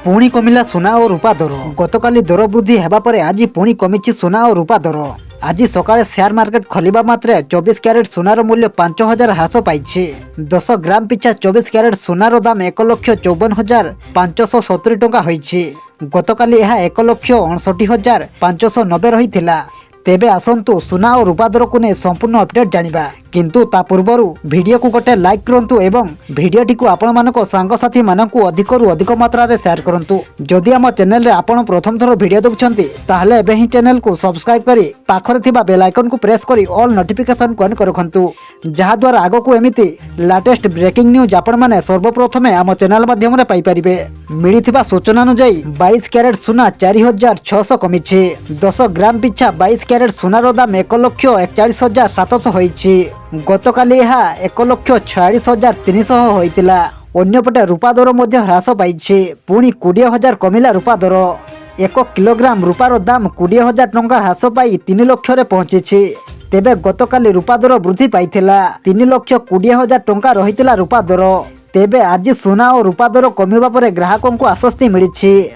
पुणी कमिला सुना और रूपा दर। गतकाली दर वृद्धि हेबा परे आज पुणी कमिछि सुना और रूपा दर। आज सकाळे शेयर मार्केट खोलिबा मात्रे 24 क्यारेट सुनार मूल्य 5000 ह्रास पाइछि। 10 ग्राम पिछा 24 क्यारेट सुनार दाम 1,54,570 टंका होइछि। गतकाली यह 1,59,590 रहिथिला। तेबे आसंतु सुना और रूपा दर को ने संपूर्ण अपडेट जानिबा, किंतु ता पूर्वरु वीडियो को गोटे लाइक करंतु एवं भिडियोटी को आपण मानको सांगसाथी मानकु अधिकरु अधिक मात्रा रे शेयर करंतु। जदि हम चैनल रे आपण प्रथम थरो वीडियो देखुछंती ताहले एबे ही चैनल को सब्सक्राइब करी पाखरे थिबा बेल आइकन को प्रेस करी ऑल नोटिफिकेशन को ऑन कर रखंतु, जहा द्वारा आगो को एमिति लेटेस्ट ब्रेकिंग न्यूज आपण माने सर्वप्रथमे हम चैनल माध्यम रे पाई परिबे। मिलिथिबा सूचना अनुसार 22 क्यारेट सुना 4600 कमिछि। 10 ग्राम पिछा 22 क्यारेट सुनार दाम 1,41,700 होइछि। गतकाली यह 1,46,300 होइतिला। अन्यपटे रूपा दर मध्य ह्रास पाइछि। पुणी 20,000 कमिला रूपा दर। 1 किलोग्राम रूपार दाम 20,000 टंका ह्रास पाई 3 लाख रे पहुंचिछि। तेबे गतकाली रूपा दर वृद्धि पाइथिला। 3,20,000 टंका रहितिला रूपा दर। तेबे आज सुना और रूपा दर कमिबा परे ग्राहकों को आश्वस्ति मिलिछि।